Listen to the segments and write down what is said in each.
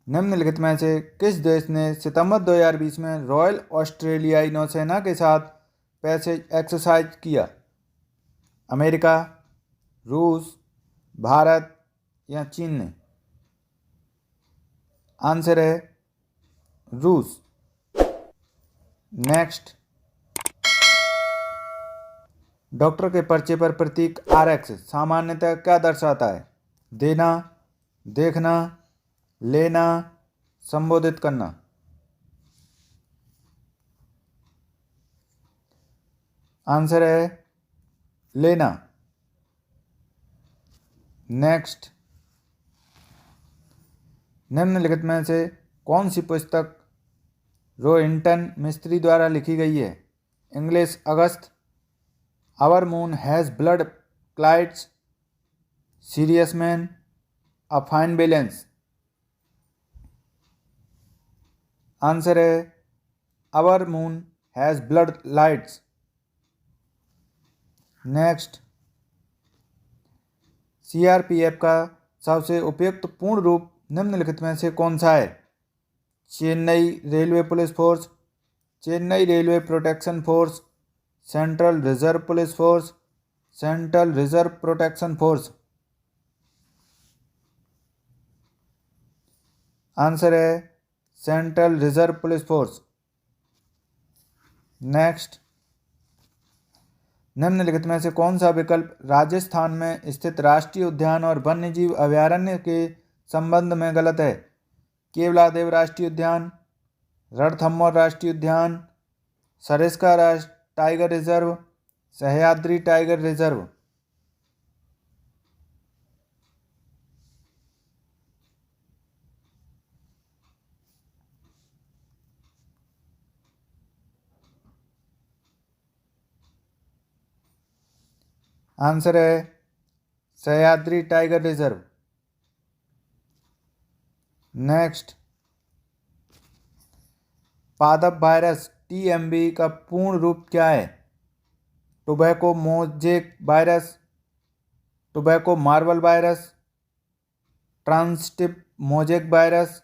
निम्नलिखित में से किस देश ने सितंबर 2020 में रॉयल ऑस्ट्रेलियाई नौसेना के साथ पैसेज एक्सरसाइज किया? अमेरिका, रूस, भारत या चीन ने? आंसर है रूस। नेक्स्ट, डॉक्टर के पर्चे पर प्रतीक RX सामान्यतः क्या दर्शाता है? देना, देखना, लेना, संबोधित करना। आंसर है लेना। नेक्स्ट, निम्नलिखित में से कौन सी पुस्तक रोहिंटन मिस्त्री द्वारा लिखी गई है? English August, our moon has blood clots, serious man, a fine balance. Answer है our moon has blood lights. Next, CRPF का सबसे उपयुक्त पूर्ण रूप निम्नलिखित में से कौन सा है? Chennai railway police force, Chennai railway protection force, central reserve police force, central reserve protection force. Answer है central reserve police force. Next, निम्नलिखित में से कौन सा विकल्प राजस्थान में स्थित राष्ट्रीय उद्यान और वन्यजीव अभयारण्य के संबंध में गलत है? केवलादेव राष्ट्रीय उद्यान, रणथंभौर राष्ट्रीय उद्यान, Sariska tiger reserve, Sahyadri tiger reserve. Answer है सह्याद्री टाइगर रिजर्व। नेक्स्ट, पादप वायरस TMV का पूर्ण रूप क्या है? Tobacco mosaic virus, tobacco marble virus, ट्रांसटिप mosaic virus,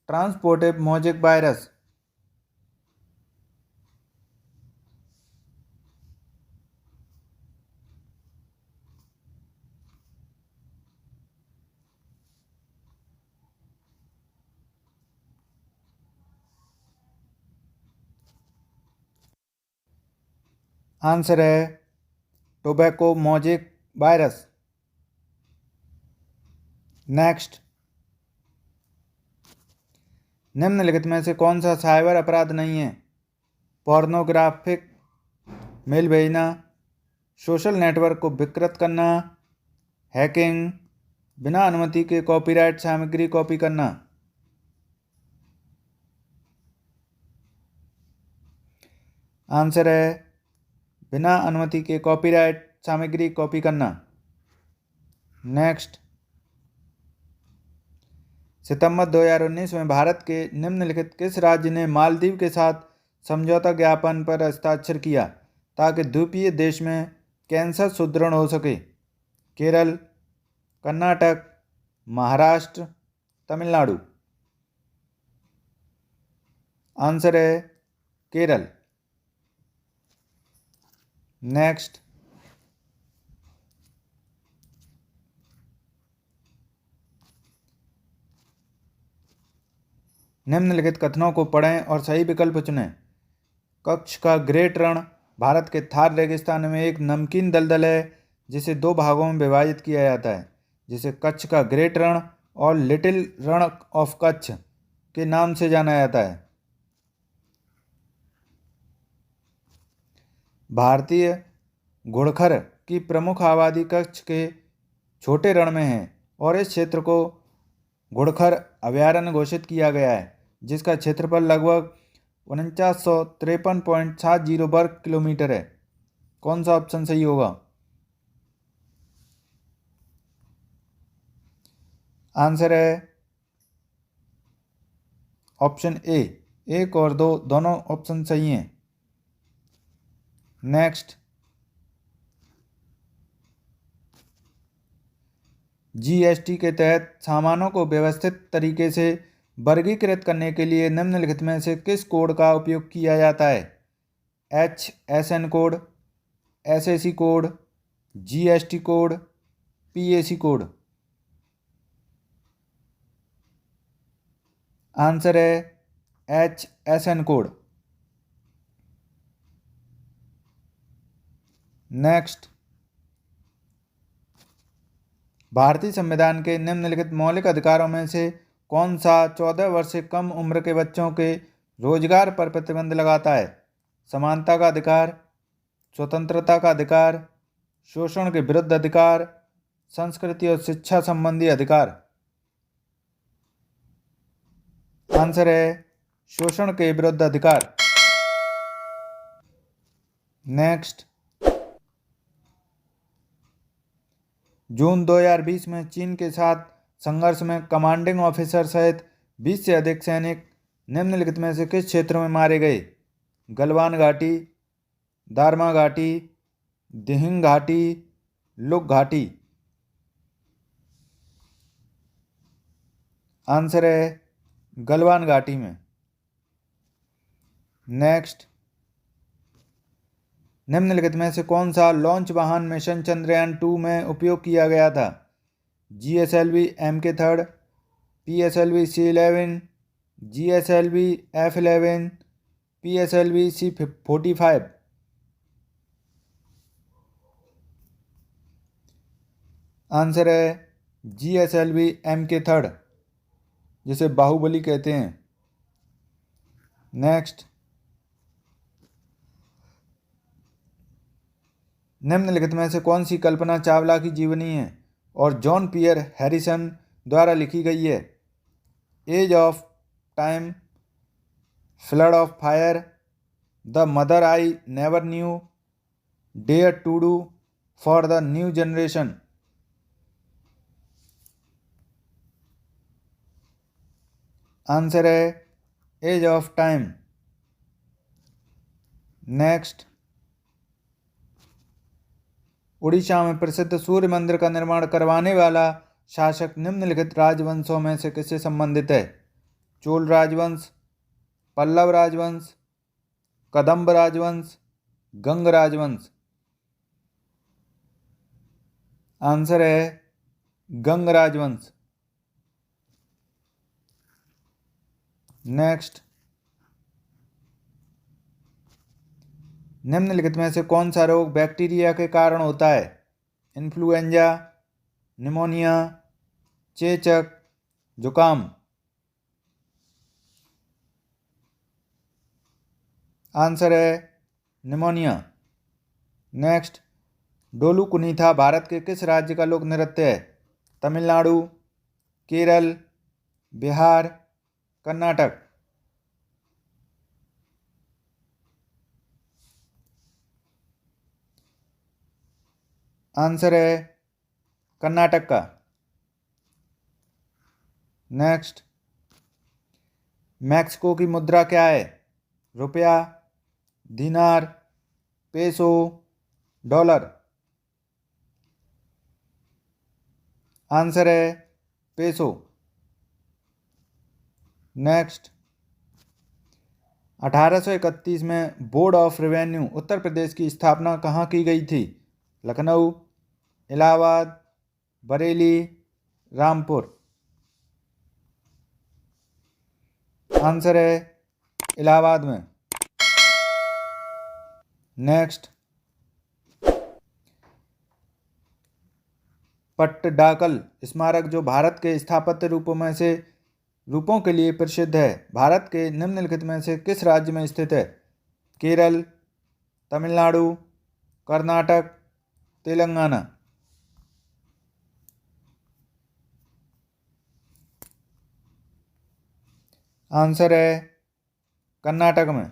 transportive mosaic virus. Answer है टोबैको मोजेक वायरस। नेक्स्ट, निम्नलिखित में से कौन सा साइबर अपराध नहीं है? पोर्नोग्राफिक मेल भेजना, सोशल नेटवर्क को विकृत करना, हैकिंग, बिना अनुमति के कॉपीराइट सामग्री कॉपी करना। आंसर है बिना अनुमति के कॉपीराइट सामग्री कॉपी करना। नेक्स्ट, सितंबर 2019 में भारत के निम्नलिखित किस राज्य ने मालदीव के साथ समझौता ज्ञापन पर हस्ताक्षर किया ताकि द्वीपीय देश में कैंसर सुदृढ़ हो सके? केरल, कर्नाटक, महाराष्ट्र, तमिलनाडु। आंसर है केरल। नेक्स्ट, निम्नलिखित कथनों को पढ़ें और सही विकल्प चुनें। कच्छ का ग्रेट रण भारत के थार रेगिस्तान में एक नमकीन दलदल है जिसे दो भागों में विभाजित किया जाता है, जिसे कच्छ का ग्रेट रण और लिटिल रण ऑफ कच्छ के नाम से जाना जाता है। भारतीय घुड़खर की प्रमुख आबादी कच्छ के छोटे रण में है और इस क्षेत्र को घुड़खर अभयारण्य घोषित किया गया है, जिसका क्षेत्रफल लगभग 4953.70 वर्ग किलोमीटर है। कौन सा ऑप्शन सही होगा? आंसर है ऑप्शन ए। 1 और 2 दोनों ऑप्शन सही हैं। नेक्स्ट, GST के तहत सामानों को व्यवस्थित तरीके से वर्गीकृत करने के लिए निम्नलिखित में से किस कोड का उपयोग किया जाता है? HSN code, SAC code, GST code, PAC code. Answer है HSN कोड। नेक्स्ट, भारतीय संविधान के निम्नलिखित मौलिक अधिकारों में से कौन सा 14 वर्ष से कम उम्र के बच्चों के रोजगार पर प्रतिबंध लगाता है? समानता का अधिकार, स्वतंत्रता का अधिकार, शोषण के विरुद्ध अधिकार, संस्कृति और शिक्षा संबंधी अधिकार। आंसर है शोषण के विरुद्ध अधिकार। नेक्स्ट, जून 2020 में चीन के साथ संघर्ष में कमांडिंग ऑफिसर सहित 20 से अधिक सैनिक निम्नलिखित में से किस क्षेत्र में मारे गए? गलवान घाटी, दारमा घाटी, दिहिंग घाटी, लुक घाटी। आंसर है गलवान घाटी में। नेक्स्ट, निम्नलिखित में से कौन सा लॉन्च वाहन मिशन चंद्रयान 2 में उपयोग किया गया था? GSLV Mk3, PSLV C11, GSLV F11, PSLV C45। Answer है GSLV Mk3, जिसे बाहुबली कहते हैं। नेक्स्ट, निम्नलिखित में से कौन सी कल्पना चावला की जीवनी है और जॉन पियर हैरिसन द्वारा लिखी गई है? Age of time, flood of fire, the mother I never knew, dare to do for the new generation. Answer है age of time. Next, Orissa में प्रसिद्ध सूर्य मंदिर का निर्माण करवाने वाला शासक निम्नलिखित राजवंशों में से किससे संबंधित है? चोल राजवंश, पल्लव राजवंश, कदम्ब राजवंश, गंग राजवंश। आंसर है गंग राजवंश। नेक्स्ट, निम्नलिखित में से कौन सा रोग बैक्टीरिया के कारण होता है? इन्फ्लुएंजा, निमोनिया, चेचक, जुकाम। आंसर है निमोनिया। नेक्स्ट, डोलू कुनीथा भारत के किस राज्य का लोक नृत्य है? तमिलनाडु, केरल, बिहार, कर्नाटक। आंसर है कर्नाटक का। नेक्स्ट, मैक्सिको की मुद्रा क्या है? रुपया, दिनार, पेसो, डॉलर। आंसर है पेसो। नेक्स्ट, 1831 में board of revenue Uttar Pradesh की स्थापना कहाँ की गई थी? लखनऊ, इलाहाबाद, बरेली, रामपुर। आंसर है इलाहाबाद में। नेक्स्ट, पट्टडाकल स्मारक जो भारत के स्थापत्य रूपों के लिए प्रसिद्ध है, भारत के निम्नलिखित में से किस राज्य में स्थित है? केरल, तमिलनाडु, कर्नाटक, तेलंगाना। आंसर है कर्नाटक में।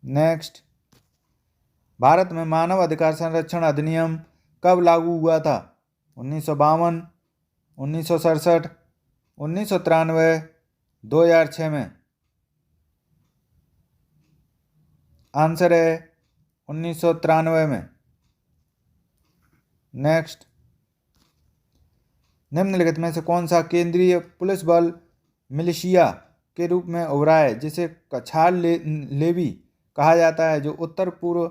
नेक्स्ट, भारत में मानव अधिकार संरक्षण अधिनियम कब लागू हुआ था? 1952, 1967, 1993, 2006 में। आंसर है 1993 में। नेक्स्ट, निम्नलिखित में से कौन सा केंद्रीय पुलिस बल मिलिशिया के रूप में उभरा है जिसे कछार लेवी कहा जाता है, जो उत्तर पूर्व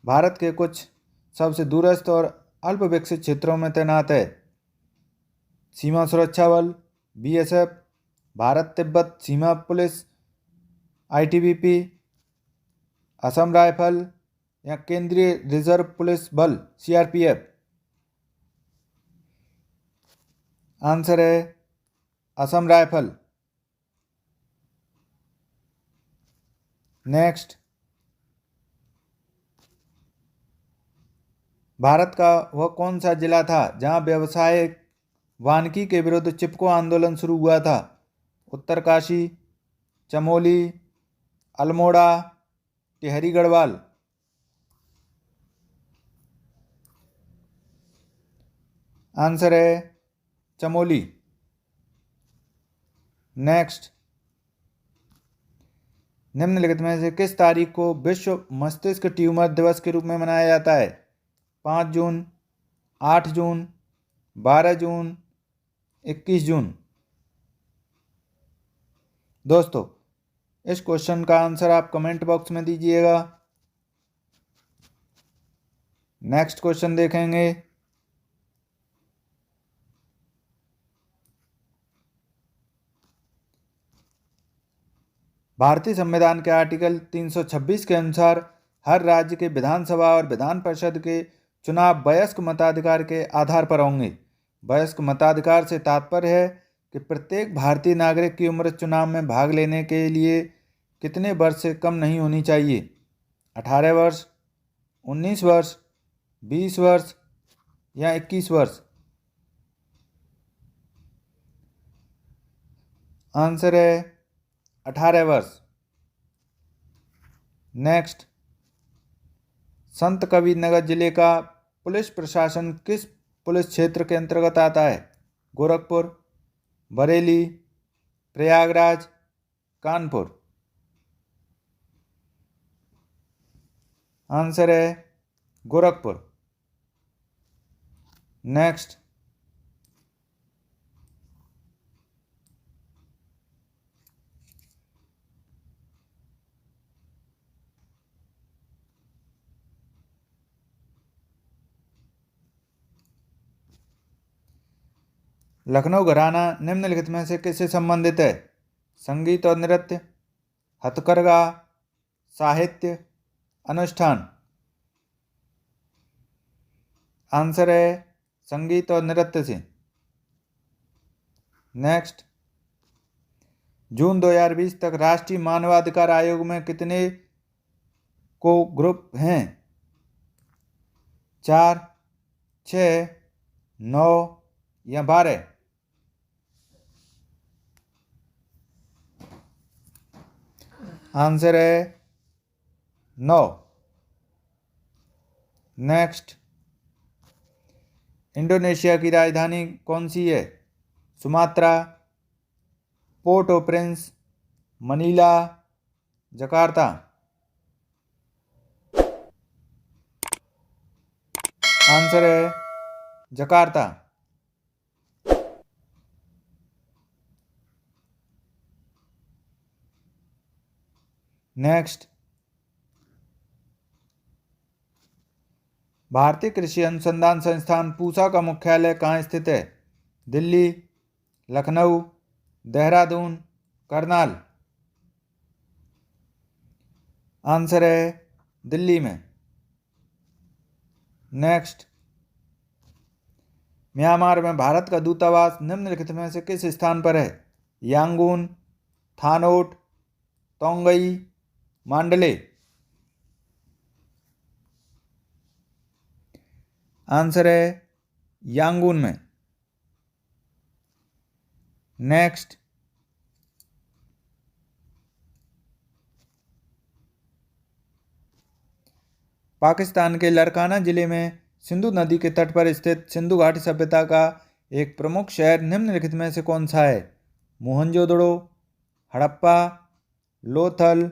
भारत के कुछ सबसे दूरस्थ और अल्प विकसित क्षेत्रों में तैनात है? सीमा सुरक्षा बल, बीएसएफ, भारत तिब्बत सीमा पुलिस, आईटीबीपी, असम राइफल या केंद्रीय रिजर्व पुलिस बल सीआरपीएफ? आंसर है असम राइफल। नेक्स्ट, भारत का वह कौन सा जिला था जहां व्यावसायिक वानिकी के विरुद्ध चिपको आंदोलन शुरू हुआ था? उत्तरकाशी, चमोली, अल्मोड़ा, टिहरी गढ़वाल? आंसर है चमोली। नेक्स्ट, निम्नलिखित में से किस तारीख को विश्व मस्तिष्क ट्यूमर दिवस के रूप में मनाया जाता है? 5 जून, 8 जून, 12 जून, 21 जून? दोस्तों, इस क्वेश्चन का आंसर आप कमेंट बॉक्स में दीजिएगा। नेक्स्ट क्वेश्चन देखेंगे। भारतीय संविधान के आर्टिकल 326 के अनुसार हर राज्य के विधानसभा और विधान परिषद के चुनाव वयस्क मताधिकार के आधार पर होंगे। वयस्क मताधिकार से तात्पर्य है कि प्रत्येक भारतीय नागरिक की उम्र चुनाव में भाग लेने के लिए कितने वर्ष से कम नहीं होनी चाहिए? 18 वर्ष, 19 वर्ष, 20 वर्ष या 21 वर्ष? आंसर है 18 वर्ष। नेक्स्ट, संत कबीर नगर जिले का पुलिस प्रशासन किस पुलिस क्षेत्र के अंतर्गत आता है? गोरखपुर, बरेली, प्रयागराज, कानपुर? आंसर है गोरखपुर। नेक्स्ट, लखनऊ घराना निम्नलिखित में से किससे संबंधित है? संगीत और नृत्य, हथकरघा, साहित्य, अनुष्ठान? आंसर है संगीत और नृत्य से। नेक्स्ट, जून 2020 तक राष्ट्रीय मानवाधिकार आयोग में कितने को ग्रुप हैं? 4, 6, 9 या 12? आंसर है 9। नेक्स्ट, इंडोनेशिया की राजधानी कौन सी है? सुमात्रा, पोर्ट ओ प्रिंस, मनीला, जकार्ता? आंसर है जकार्ता। नेक्स्ट, भारतीय कृषि अनुसंधान संस्थान पूसा का मुख्यालय कहाँ स्थित है? दिल्ली, लखनऊ, देहरादून, करनाल? आंसर है दिल्ली में। नेक्स्ट, म्यांमार में भारत का दूतावास निम्नलिखित में से किस स्थान पर है? यांगून, थानोट, तोंगई, मांडले? आंसर है यांगून में। नेक्स्ट, पाकिस्तान के लड़काना जिले में सिंधु नदी के तट पर स्थित सिंधु घाटी सभ्यता का एक प्रमुख शहर निम्नलिखित में से कौन सा है? मोहनजोदड़ो, हड़प्पा, लोथल,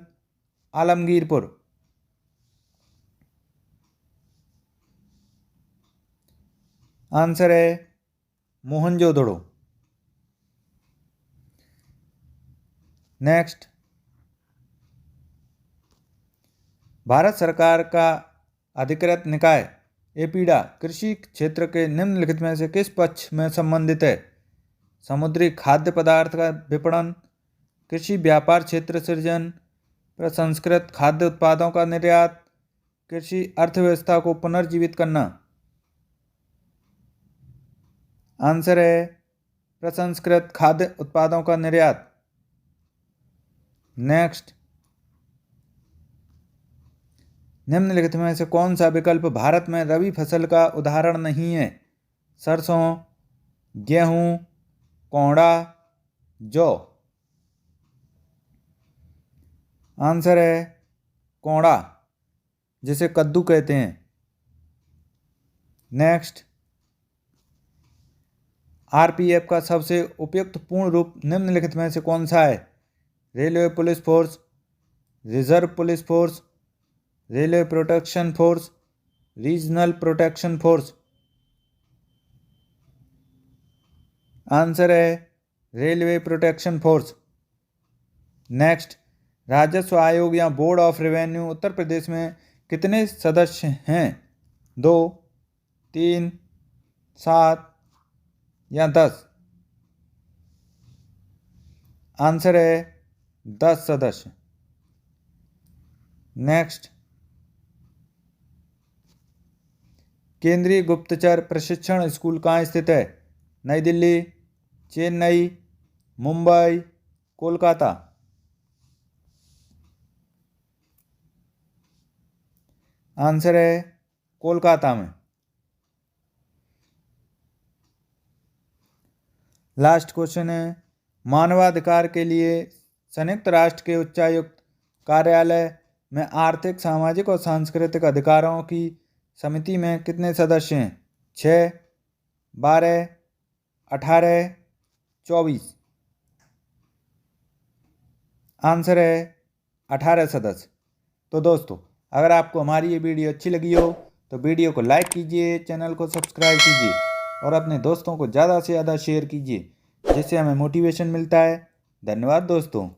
आलमगीरपुर? आंसर है मोहनजोदड़ो। नेक्स्ट, भारत सरकार का अधिकृत निकाय एपीडा कृषि क्षेत्र के निम्नलिखित में से किस पक्ष में संबंधित है? समुद्री खाद्य पदार्थ का विपणन, कृषि व्यापार क्षेत्र सृजन, प्रसंस्कृत खाद्य उत्पादों का निर्यात, कृषि अर्थव्यवस्था को पुनर्जीवित करना। आंसर है प्रसंस्कृत खाद्य उत्पादों का निर्यात। नेक्स्ट, निम्नलिखित में से कौन सा विकल्प भारत में रबी फसल का उदाहरण नहीं है? सरसों, गेहूं, कोहड़ा, जौ। आंसर है कोहड़ा, जिसे कद्दू कहते हैं। नेक्स्ट, आरपीएफ का सबसे उपयुक्त पूर्ण रूप निम्नलिखित में से कौन सा है? Railway police force, reserve police force, railway protection force, regional protection force. Answer है रेलवे प्रोटेक्शन फोर्स। नेक्स्ट, राजस्व आयोग या board of revenue Uttar Pradesh में कितने सदस्य हैं? 2, 3, 7 या 10? आंसर है 10 सदस्य। नेक्स्ट, केंद्रीय गुप्तचर प्रशिक्षण स्कूल कहाँ स्थित है? नई दिल्ली, चेन्नई, मुंबई, कोलकाता। आंसर है कोलकाता में। लास्ट क्वेश्चन है, मानवाधिकार के लिए संयुक्त राष्ट्र के उच्चायुक्त कार्यालय में आर्थिक, सामाजिक और सांस्कृतिक अधिकारों की समिति में कितने सदस्य हैं? 6, 12, 18, 24? आंसर है 18 सदस्य। तो दोस्तों, अगर आपको हमारी ये वीडियो अच्छी लगी हो तो वीडियो को लाइक कीजिए, चैनल को सब्सक्राइब कीजिए और अपने दोस्तों को ज़्यादा से ज़्यादा शेयर कीजिए, जिससे हमें मोटिवेशन मिलता है। धन्यवाद दोस्तों।